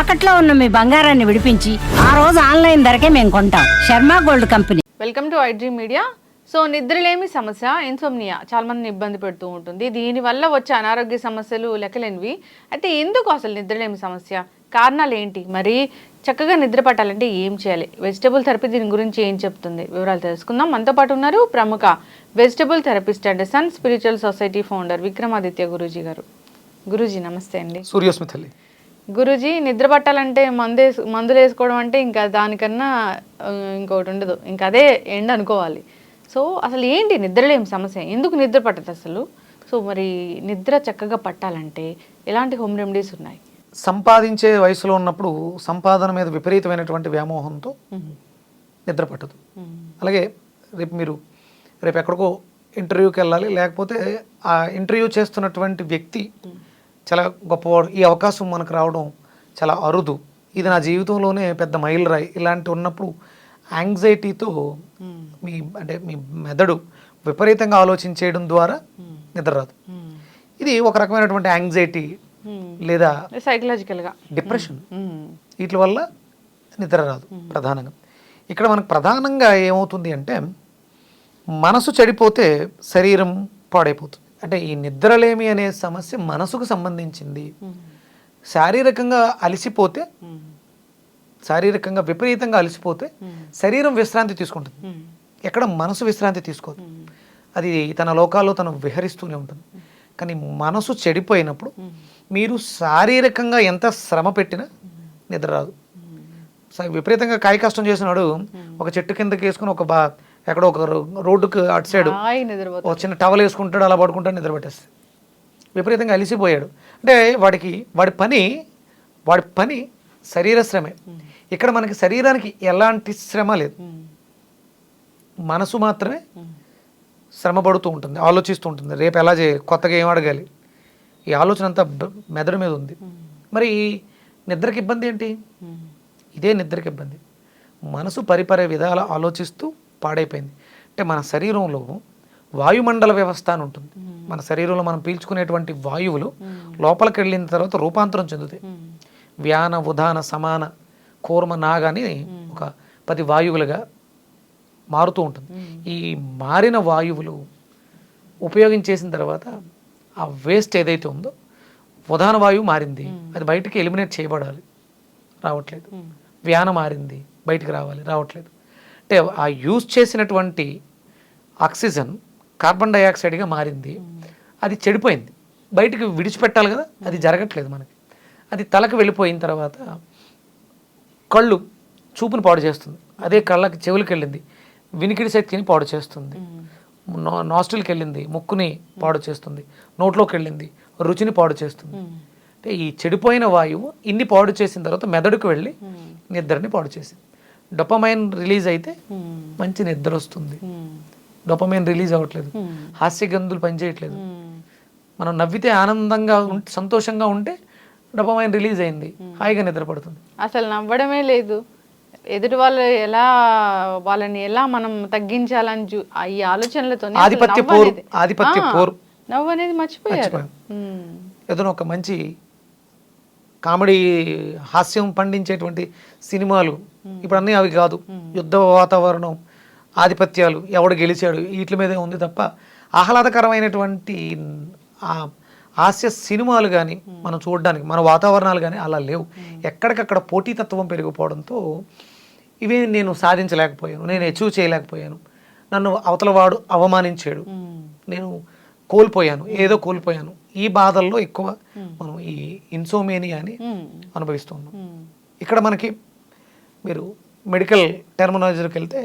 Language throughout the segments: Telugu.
తాకట్లో ఉన్న మీ బంగారాన్ని విడిపించి ఆ రోజు ఆన్లైన్ ధరకే మేము కొంటాం. Sharma gold company. Welcome to iDream media. So నిద్రలేమి సమస్య, ఇన్సోమ్నియా చాలా మందిని ఇబ్బంది పెడుతూ ఉంటుంది. దీనివల్ల వచ్చే అనారోగ్య సమస్యలు లెక్కలేనివి. అయితే ఎందుకు అసలు నిద్రలేమి సమస్య, కారణాలు ఏంటి, మరి చక్కగా నిద్ర పట్టాలంటే ఏం చేయాలి, వెజిటబుల్ థెరపీ దీని గురించి ఏం చెప్తుంది, వివరాలు తెలుసుకుందాం. మనతో పాటు ఉన్నారు ప్రముఖ vegetable therapist and sun spiritual society founder Vikramaditya Guruji గారు. గురూజీ నమస్తే అండి. సూర్యోస్మితల్లి. గురూజీ, నిద్ర పట్టాలంటే మందులు వేసుకోవడం అంటే ఇంకా దానికన్నా ఇంకొకటి ఉండదు, ఇంకా అదే ఎండ్ అనుకోవాలి. సో అసలు ఏంటి నిద్రలేమి సమస్య, ఎందుకు నిద్ర పట్టదు అసలు? సో మరి నిద్ర చక్కగా పట్టాలంటే ఎలాంటి హోమ్ రెమెడీస్ ఉన్నాయి? సంపాదించే వయసులో ఉన్నప్పుడు సంపాదన మీద విపరీతమైనటువంటి వ్యామోహంతో నిద్ర పట్టదు. అలాగే రేపు ఎక్కడికో ఇంటర్వ్యూకి వెళ్ళాలి, లేకపోతే ఆ ఇంటర్వ్యూ చేస్తున్నటువంటి వ్యక్తి చాలా గొప్పవాడు, ఈ అవకాశం మనకు రావడం చాలా అరుదు, ఇది నా జీవితంలోనే పెద్ద మైలురాయి, ఇలాంటి ఉన్నప్పుడు యాంగ్జైటీతో మీ మెదడు విపరీతంగా ఆలోచించేయడం ద్వారా నిద్ర రాదు. ఇది ఒక రకమైనటువంటి యాంగ్జైటీ లేదా సైకలాజికల్గా డిప్రెషన్, వీటి వల్ల నిద్ర రాదు ప్రధానంగా. ఇక్కడ మనకు ప్రధానంగా ఏమవుతుంది అంటే మనసు చెడిపోతే శరీరం పాడైపోతుంది. అంటే ఈ నిద్రలేమి అనే సమస్య మనసుకు సంబంధించింది. శారీరకంగా విపరీతంగా అలసిపోతే శరీరం విశ్రాంతి తీసుకుంటుంది, ఎక్కడ మనసు విశ్రాంతి తీసుకోదు. అది తన లోకాల్లో తను విహరిస్తూనే ఉంటుంది. కానీ మనసు చెడిపోయినప్పుడు మీరు శారీరకంగా ఎంత శ్రమ పెట్టినా నిద్ర రాదు. విపరీతంగా కాయ కష్టం చేసినాడు ఒక చెట్టు కిందకి వేసుకుని ఎక్కడో ఒక రోడ్డుకు అటు సైడ్ ఒక చిన్న టవల్ వేసుకుంటాడు, అలా పడుకుంటాడు, నిద్ర పెట్టేస్తాడు. విపరీతంగా అలిసిపోయాడు అంటే వాడి పని శరీర శ్రమే. ఇక్కడ మనకి శరీరానికి ఎలాంటి శ్రమ లేదు, మనసు మాత్రమే శ్రమ పడుతూ ఉంటుంది, ఆలోచిస్తూ ఉంటుంది, రేపు ఎలా చేయాలి, కొత్తగా ఏం అడగాలి, ఈ ఆలోచన అంతా మెదడు మీద ఉంది. మరి నిద్రకి ఇబ్బంది ఏంటి? ఇదే నిద్రకి ఇబ్బంది. మనసు పరిపరే విధాల ఆలోచిస్తూ పాడైపోయింది. అంటే మన శరీరంలో వాయుమండల వ్యవస్థ అని ఉంటుంది. మన శరీరంలో మనం పీల్చుకునేటువంటి వాయువులు లోపలికి వెళ్ళిన తర్వాత రూపాంతరం చెందుతాయి. వ్యాన, ఉదాన, సమాన, కూర్మ, నాగ అని ఒక 10 వాయువులుగా మారుతూ ఉంటుంది. ఈ మారిన వాయువులు ఉపయోగించేసిన తర్వాత ఆ వేస్ట్ ఏదైతే ఉందో ఉదాన వాయువు మారింది, అది బయటికి ఎలిమినేట్ చేయబడాలి, రావట్లేదు. వ్యాన మారింది, బయటికి రావట్లేదు. అంటే ఆ యూజ్ చేసినటువంటి ఆక్సిజన్ కార్బన్ డైఆక్సైడ్గా మారింది, అది చెడిపోయింది, బయటికి విడిచిపెట్టాలి కదా, అది జరగట్లేదు మనకి. అది తలకు వెళ్ళిపోయిన తర్వాత కళ్ళు చూపుని పాడు చేస్తుంది, అదే కళ్ళకి చెవులకి వెళ్ళింది వినికిడి శక్తిని పాడు చేస్తుంది, నాస్ట్రిల్కి వెళ్ళింది ముక్కుని పాడు చేస్తుంది, నోట్లోకి వెళ్ళింది రుచిని పాడు చేస్తుంది. అంటే ఈ చెడిపోయిన వాయువు ఇన్ని పాడు చేసిన తర్వాత మెదడుకు వెళ్ళి నిద్రని పాడు చేసింది. డోపమైన్ రిలీజ్ అయితే మంచి నిద్ర వస్తుంది, డోపమైన్ రిలీజ్ అవ్వట్లేదు, హాస్యగంధులు పనిచేయట్లేదు. మనం నవ్వితే ఆనందంగా సంతోషంగా ఉంటే డోపమైన్ రిలీజ్ అయింది, హాయిగా నిద్ర పడుతుంది. అసలు నవ్వడమే లేదు, ఎదుటి వాళ్ళని ఎలా మనం తగ్గించాలని ఈ ఆలోచనలతో ఆధిపత్య పోరు నవ్వు అనేది మర్చిపోయారు. ఏదైనా ఒక మంచి కామెడీ హాస్యం పండించేటువంటి సినిమాలు ఇప్పుడు అన్నీ అవి కాదు. యుద్ధ వాతావరణం, ఆధిపత్యాలు, ఎవడు గెలిచాడు, వీటి మీదే ఉంది తప్ప ఆహ్లాదకరమైనటువంటి హాస్య సినిమాలు కానీ మనం చూడడానికి, మన వాతావరణాలు కానీ అలా లేవు. ఎక్కడికక్కడ పోటీతత్వం పెరిగిపోవడంతో ఇవి నేను సాధించలేకపోయాను, నేను అచీవ్ చేయలేకపోయాను, నన్ను అవతలవాడు అవమానించాడు, నేను ఏదో కోల్పోయాను, ఈ బాధల్లో ఎక్కువ మనం ఈ ఇన్సోమేనియాని అనుభవిస్తున్నాం. ఇక్కడ మనకి మీరు మెడికల్ టెర్మినాలజీకి వెళ్తే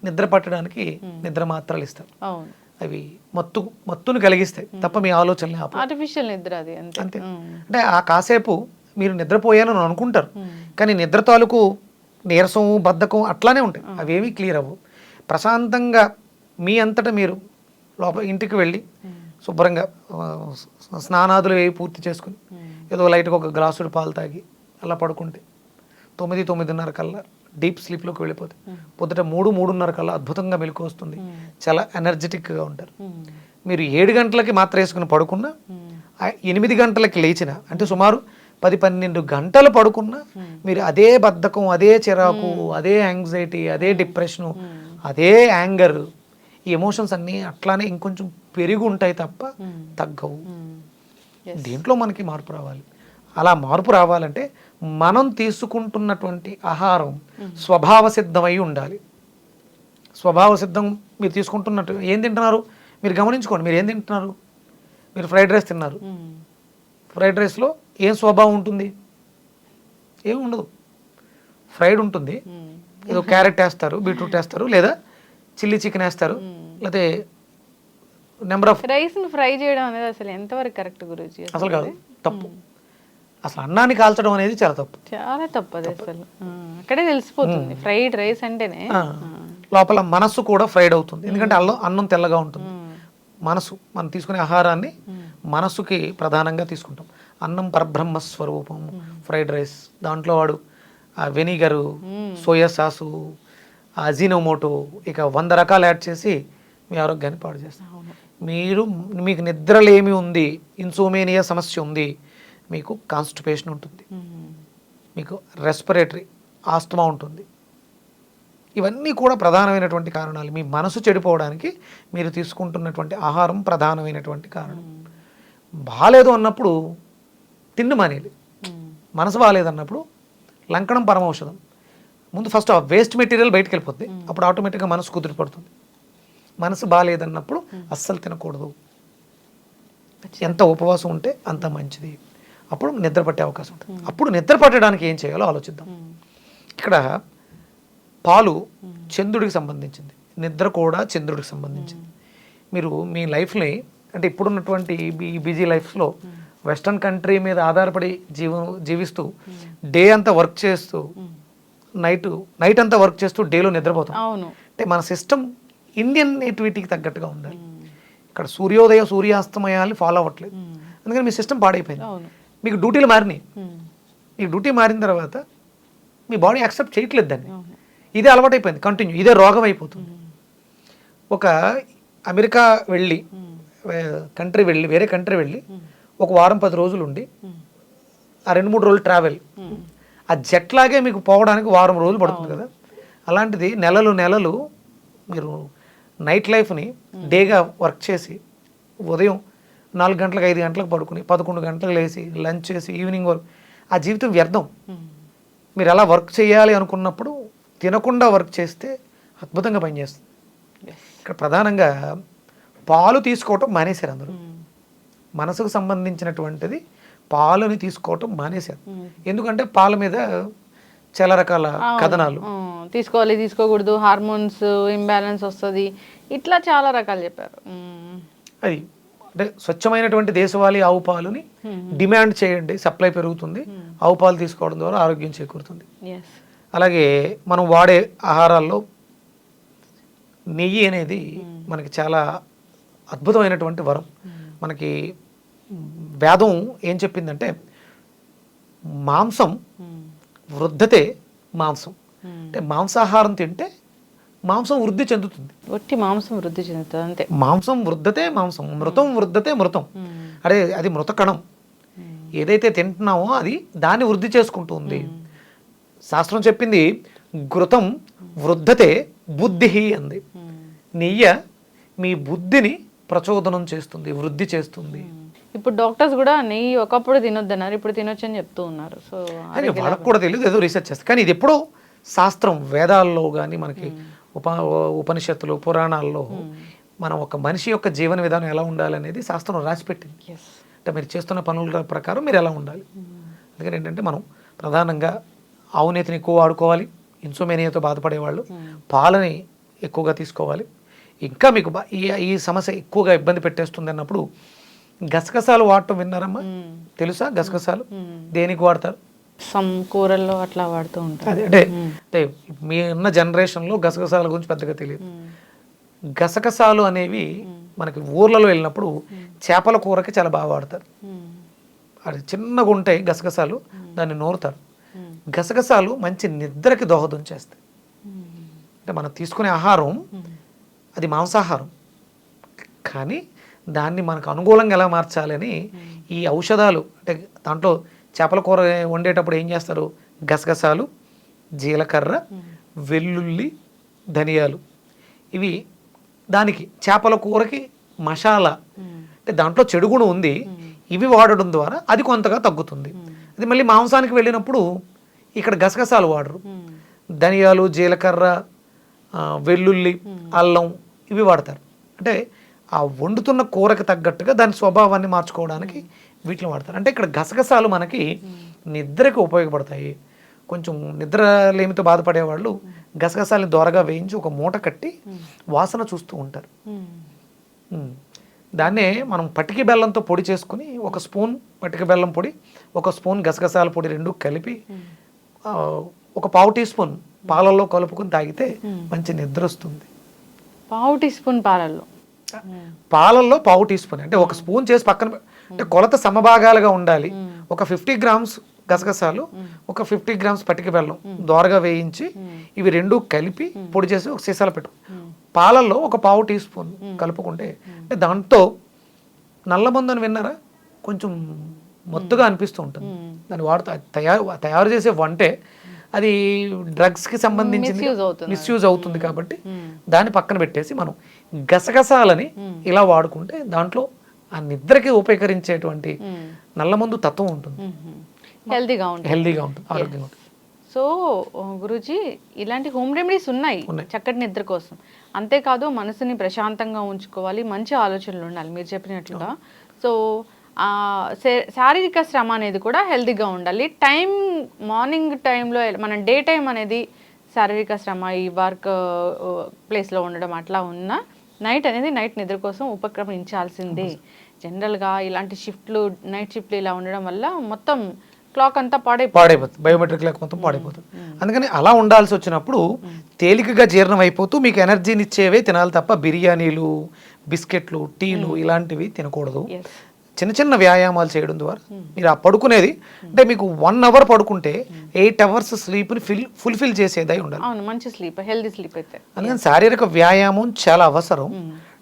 నిద్ర పట్టడానికి నిద్ర మాత్రలు ఇస్తారు, అవి మత్తును కలిగిస్తాయి తప్ప మీ ఆలోచనలే ఆర్టిఫిషియల్ నిద్ర, అది అంతే. అంటే ఆ కాసేపు మీరు నిద్రపోయానని అనుకుంటారు, కానీ నిద్ర తాలూకు నీరసం, బద్ధకం అట్లానే ఉంటాయి, అవేమీ క్లియర్ అవ్వవు. ప్రశాంతంగా మీ అంతటా మీరు ఇంటికి వెళ్ళి శుభ్రంగా స్నానాదులు వేయి పూర్తి చేసుకుని ఏదో లైట్గా ఒక గ్లాసుడు పాలు తాగి అలా పడుకుంటే 9-9:30 కల్లా డీప్ స్లీప్లోకి వెళ్ళిపోతే పొద్దుట 3-3:30 కల్లా అద్భుతంగా మెలకు వస్తుంది, చాలా ఎనర్జెటిక్గా ఉంటారు. మీరు 7 గంటలకి మాత్ర వేసుకుని పడుకున్నా 8 గంటలకి లేచిన, అంటే సుమారు 10-12 గంటలు పడుకున్నా మీరు అదే బద్ధకం, అదే చిరాకు, అదే యాంగ్జైటీ, అదే డిప్రెషను, అదే యాంగర్, ఈ ఎమోషన్స్ అన్నీ అట్లానే ఇంకొంచెం పెరిగి ఉంటాయి తప్ప తగ్గవు. దీంట్లో మనకి మార్పు రావాలి. అలా మార్పు రావాలంటే మనం తీసుకుంటున్నటువంటి ఆహారం స్వభావ సిద్ధమై ఉండాలి. స్వభావ సిద్ధం మీరు తీసుకుంటున్నట్టు ఏం తింటున్నారు మీరు గమనించుకోండి. మీరు ఏం తింటున్నారు? మీరు ఫ్రైడ్ రైస్ తిన్నారు. ఫ్రైడ్ రైస్లో ఏం స్వభావం ఉంటుంది? ఏం ఉండదు. ఫ్రైడ్ ఉంటుంది, ఏదో క్యారెట్ వేస్తారు, బీట్రూట్ వేస్తారు, లేదా చిల్లీ చికెన్ వేస్తారు, లేకపోతే నెంబర్ ఆఫ్. రైస్ని ఫ్రై చేయడం అనేది అసలు ఎంతవరకు కరెక్ట్ గురూజీ? అసలు కాదు, తప్పు. అసలు అన్నాన్ని కాల్చడం అనేది చాలా తప్పు, చాలా తప్పు. అది అసలు అక్కడే తెలిసిపోతుంది ఫ్రైడ్ రైస్ అంటేనే. లోపల మనస్సు కూడా ఫ్రైడ్ అవుతుంది, ఎందుకంటే అన్నం తెల్లగా ఉంటుంది. మనసు మనం తీసుకునే ఆహారాన్ని మనస్సుకి ప్రధానంగా తీసుకుంటాం. అన్నం పరబ్రహ్మ స్వరూపం. ఫ్రైడ్ రైస్ దాంట్లో వాడు వెనిగరు, సోయా సాసు, అజినోమోటో, ఇక 100 రకాలు యాడ్ చేసి మీ ఆరోగ్యాన్ని పాడు చేస్తారు. మీకు నిద్రలేమి ఉంది, ఇన్సోమేనియా సమస్య ఉంది, మీకు కాన్స్టిపేషన్ ఉంటుంది, మీకు రెస్పిరేటరీ ఆస్తమా ఉంటుంది. ఇవన్నీ కూడా ప్రధానమైనటువంటి కారణాలు. మీ మనసు చెడిపోవడానికి మీరు తీసుకుంటున్నటువంటి ఆహారం ప్రధానమైనటువంటి కారణం. బాగాలేదు అన్నప్పుడు తిండి మానేది. మనసు బాగాలేదన్నప్పుడు లంకణం పరమౌషధం. ముందు ఫస్ట్ ఆ వేస్ట్ మెటీరియల్ బయటకు వెళ్ళిపోద్ది, అప్పుడు ఆటోమేటిక్గా మనసు కుదిరిపడుతుంది. మనసు బాగాలేదన్నప్పుడు అస్సలు తినకూడదు. ఎంత ఉపవాసం ఉంటే అంత మంచిది. అప్పుడు నిద్ర పట్టే అవకాశం ఉంటుంది. అప్పుడు నిద్ర పట్టడానికి ఏం చేయాలో ఆలోచిద్దాం. ఇక్కడ పాలు చంద్రుడికి సంబంధించింది, నిద్ర కూడా చంద్రుడికి సంబంధించింది. మీరు మీ లైఫ్ని అంటే ఇప్పుడున్నటువంటి ఈ బిజీ లైఫ్లో వెస్టర్న్ కంట్రీ మీద ఆధారపడి జీవిస్తూ డే అంతా వర్క్ చేస్తూ నైట్ అంతా వర్క్ చేస్తూ డేలో నిద్రపోతాం. అంటే మన సిస్టమ్ ఇండియన్ నేటివిటీకి తగ్గట్టుగా ఉండాలి. ఇక్కడ సూర్యోదయ సూర్యాస్తమయాలు ఫాలో అవ్వట్లేదు, అందుకని మీ సిస్టమ్ పాడైపోయింది. మీకు డ్యూటీలు మారినాయి. మీ డ్యూటీ మారిన తర్వాత మీ బాడీ యాక్సెప్ట్ చేయట్లేదు దాన్ని. ఇదే అలవాటైపోయింది, కంటిన్యూ ఇదే రోగం అయిపోతుంది. ఒక అమెరికా వెళ్ళి వేరే కంట్రీ వెళ్ళి ఒక వారం 10 రోజులు ఉండి ఆ 2-3 రోజులు ట్రావెల్, ఆ జెట్ లాగే మీకు పోవడానికి వారం రోజులు పడుతుంది కదా. అలాంటిది నెలలు మీరు నైట్ లైఫ్ని డేగా వర్క్ చేసి ఉదయం 4 గంటలకు 5 గంటలకు పడుకుని 11 గంటలకు లేచి లంచ్ చేసి ఈవినింగ్ వరకు ఆ జీవితం వ్యర్థం. మీరు అలా వర్క్ చేయాలి అనుకున్నప్పుడు తినకుండా వర్క్ చేస్తే అద్భుతంగా పనిచేస్తుంది. ఇక్కడ ప్రధానంగా పాలు తీసుకోవటం మానేశారు అందరూ. మనసుకు సంబంధించినటువంటిది పాలుని తీసుకోవటం మానేశారు. ఎందుకంటే పాల మీద చాలా రకాల కథనాలు, తీసుకోవాలి తీసుకోకూడదు, హార్మోన్స్ ఇంబ్యాలెన్స్ వస్తుంది, ఇట్లా చాలా రకాలు చెప్పారు. అది అంటే స్వచ్ఛమైనటువంటి దేశవాళీ ఆవు పాలుని డిమాండ్ చేయండి, సప్లై పెరుగుతుంది. ఆవు పాలు తీసుకోవడం ద్వారా ఆరోగ్యం చేకూరుతుంది. అలాగే మనం వాడే ఆహారాల్లో నెయ్యి అనేది మనకి చాలా అద్భుతమైనటువంటి వరం. మనకి వేదం ఏం చెప్పిందంటే మాంసం వృద్ధతే మాంసం, అంటే మాంసాహారం తింటే మాంసం వృద్ధి చెందుతుంది. ఒట్టి మాంసం వృద్ధి చెందుతుంది అంతే. మాంసం వృద్ధతే మాంసం, మృతం వృద్ధతే మృతం. అదే అది మృత కణం. ఏదైతే తింటున్నామో అది దాన్ని వృద్ధి చేసుకుంటుంది. శాస్త్రం చెప్పింది ఘృతం వృద్ధతే బుద్ధి అంది. నెయ్య మీ బుద్ధిని ప్రచోదనం చేస్తుంది, వృద్ధి చేస్తుంది. ఇప్పుడు డాక్టర్స్ కూడా నెయ్యి ఒకప్పుడు తినొద్దన్నారు, ఇప్పుడు తినొచ్చు అని చెప్తూ ఉన్నారు. సో అది వాళ్ళకు కూడా తెలియదు, ఏదో రీసెర్చ్ చేస్తారు. కానీ ఇది ఎప్పుడో శాస్త్రం వేదాల్లో కానీ మనకి ఉపనిషత్తులు పురాణాల్లో మనం ఒక మనిషి యొక్క జీవన విధానం ఎలా ఉండాలనేది శాస్త్రం రాసిపెట్టింది. అంటే మీరు చేస్తున్న పనుల ప్రకారం మీరు ఎలా ఉండాలి. అందుకని ఏంటంటే మనం ప్రధానంగా ఆవు నేతిని ఎక్కువ వాడుకోవాలి. ఇన్సోమేనియాతో బాధపడేవాళ్ళు పాలని ఎక్కువగా తీసుకోవాలి. ఇంకా మీకు ఈ సమస్య ఎక్కువగా ఇబ్బంది పెట్టేస్తుంది అన్నప్పుడు గసగసాలు వాడటం విన్నారమ్మా? తెలుసా గసగసాలు దేనికి వాడతారు? సమ్ కూరల్లో అట్లా వాడుతూ ఉంటారు. అంటే మీ ఉన్న జనరేషన్లో గసగసాల గురించి పెద్దగా తెలియదు. గసగసాలు అనేవి మనకి ఊర్లలో వెళ్ళినప్పుడు చేపల కూరకి చాలా బాగా వాడతారు. అది చిన్నగా ఉంటాయి గసగసాలు, దాన్ని నూరుతారు. గసగసాలు మంచి నిద్రకి దోహదం చేస్తాయి. అంటే మనం తీసుకునే ఆహారం అది మాంసాహారం, కానీ దాన్ని మనకు అనుకూలంగా ఎలా మార్చాలని ఈ ఔషధాలు, అంటే దాంట్లో చేపల కూర వండేటప్పుడు ఏం చేస్తారు? గసగసాలు, జీలకర్ర, వెల్లుల్లి, ధనియాలు, ఇవి దానికి చేపల కూరకి మసాలా, అంటే దాంట్లో చెడు గుణం ఉంది, ఇవి వాడడం ద్వారా అది కొంతగా తగ్గుతుంది. అది మళ్ళీ మాంసానికి వెళ్ళినప్పుడు ఇక్కడ గసగసాలు వాడరు, ధనియాలు, జీలకర్ర, వెల్లుల్లి, అల్లం ఇవి వాడతారు. అంటే ఆ వండుతున్న కూరకి తగ్గట్టుగా దాని స్వభావాన్ని మార్చుకోవడానికి వీటిని వాడతారు. అంటే ఇక్కడ గసగసాలు మనకి నిద్రకి ఉపయోగపడతాయి. కొంచెం నిద్ర లేమితో బాధపడే వాళ్ళు గసగసాలని దోరగా వేయించి ఒక మూట కట్టి వాసన చూస్తూ ఉంటారు. దాన్నే మనం పటికి బెల్లంతో పొడి చేసుకుని, ఒక స్పూన్ పటికి బెల్లం పొడి, ఒక స్పూన్ గసగసాల పొడి రెండు కలిపి ఒక పావు టీ స్పూన్ పాలల్లో కలుపుకొని తాగితే మంచి నిద్ర వస్తుంది. పావు టీ స్పూన్ పాలల్లో పావు టీ స్పూన్, అంటే ఒక స్పూన్ చేసి పక్కన, అంటే కొలత సమభాగాలుగా ఉండాలి. ఒక 50 గ్రామ్స్ గసగసాలు, ఒక 50 గ్రామ్స్ పటికి బెల్లం దోరగా వేయించి ఇవి రెండు కలిపి పొడి చేసి ఒక సీసాలో పెట్టు, పాలల్లో ఒక పావు టీ స్పూన్ కలుపుకుంటే, అంటే దాంతో నల్లమందు అని విన్నారా, కొంచెం మొత్తుగా అనిపిస్తూ ఉంటుంది. దాన్ని వాడుతూ తయారు చేసే వంటే అది డ్రగ్స్కి సంబంధించింది, మిస్యూజ్ అవుతుంది. కాబట్టి దాన్ని పక్కన పెట్టేసి మనం గసగసాలని ఇలా వాడుకుంటే దాంట్లో ఆ నిద్రకి ఉపయోగించేటువంటి నల్లమందు తత్వం ఉంటుంది, హెల్దీగా ఉంటుంది, ఆరోగ్యంగా ఉంటుంది. సో గురూజీ, ఇలాంటి హోమ్ రెమెడీస్ ఉన్నాయి చక్కటి నిద్ర కోసం. అంతేకాదు మనసుని ప్రశాంతంగా ఉంచుకోవాలి, మంచి ఆలోచనలు ఉండాలి మీరు చెప్పినట్లుగా. సో శారీరక శ్రమ అనేది కూడా హెల్తీగా ఉండాలి. మార్నింగ్ టైంలో మనం డే టైం అనేది శారీరక శ్రమ ఈ వర్క్ ప్లేస్లో ఉండడం అట్లా ఉన్న నైట్ అనేది నైట్ నిద్ర కోసం ఉపక్రమించాల్సిందే. జనరల్గా ఇలాంటి నైట్ షిఫ్ట్లు ఇలా ఉండడం వల్ల మొత్తం క్లాక్ అంతా పాడైపోతుంది, బయోమెట్రిక్ క్లాక్ మొత్తం పాడైపోతుంది. అందుకని అలా ఉండాల్సి వచ్చినప్పుడు తేలికగా జీర్ణం అయిపోతూ మీకు ఎనర్జీని ఇచ్చేవే తినాలి తప్ప బిర్యానీలు, బిస్కెట్లు, టీలు ఇలాంటివి తినకూడదు. చిన్న చిన్న వ్యాయామాలు చేయడం ద్వారా మీరు ఆ పడుకునేది, అంటే మీకు 1 అవర్ పడుకుంటే 8 అవర్స్ స్లీప్ని ఫుల్ఫిల్ చేసేదై ఉండాలి. మంచి స్లీప్, హెల్దీ స్లీప్ అయితే. అందుకని శారీరక వ్యాయామం చాలా అవసరం.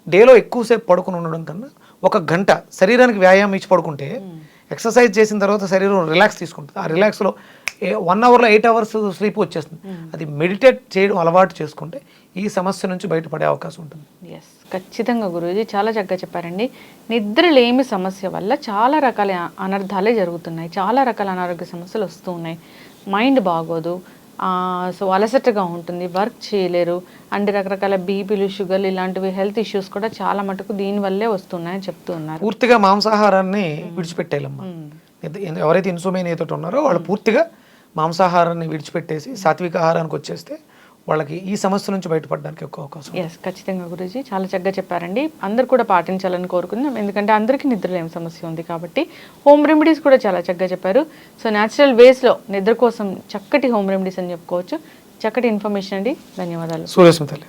డేలో ఎక్కువసేపు పడుకుని ఉండడం కన్నా 1 గంట శరీరానికి వ్యాయామం ఇచ్చి పడుకుంటే, ఎక్సర్సైజ్ చేసిన తర్వాత శరీరం రిలాక్స్ తీసుకుంటుంది. ఆ రిలాక్స్లో 1 అవర్లో 8 అవర్స్ స్లీప్ వచ్చేస్తుంది. అది మెడిటేట్ చేయడం అలవాటు చేసుకుంటే ఈ సమస్య నుంచి బయటపడే అవకాశం ఉంటుంది. ఎస్, ఖచ్చితంగా గురూజీ చాలా చక్కగా చెప్పారండి. నిద్రలేమి సమస్య వల్ల చాలా రకాల అనర్థాలే జరుగుతున్నాయి, చాలా రకాల అనారోగ్య సమస్యలు వస్తూ ఉన్నాయి. మైండ్ బాగోదు, సో అలసటగా ఉంటుంది, వర్క్ చేయలేరు, అండ్ రకరకాల బీపీలు, షుగర్లు ఇలాంటివి హెల్త్ ఇష్యూస్ కూడా చాలా మటుకు దీనివల్లే వస్తున్నాయని చెప్తూ ఉన్నారు. పూర్తిగా మాంసాహారాన్ని విడిచిపెట్టేయాలమ్మా. ఎవరైతే ఇన్సోమేనియా తోటి ఉన్నారో వాళ్ళు పూర్తిగా మాంసాహారాన్ని విడిచిపెట్టేసి సాత్విక ఆహారానికి వచ్చేస్తే వాళ్ళకి ఈ సమస్య నుంచి బయటపడడానికి ఎక్కువ అవకాశం. ఎస్, ఖచ్చితంగా గురూజీ చాలా చక్కగా చెప్పారండి. అందరు కూడా పాటించాలని కోరుకుందాం, ఎందుకంటే అందరికీ నిద్రలేని సమస్య ఉంది కాబట్టి. హోమ్ రెమెడీస్ కూడా చాలా చక్కగా చెప్పారు. సో న్యాచురల్ వేస్లో నిద్ర కోసం చక్కటి హోమ్ రెమెడీస్ అని చెప్పుకోవచ్చు. చక్కటి ఇన్ఫర్మేషన్ అండి, ధన్యవాదాలు. సూర్యస్మితల్లి.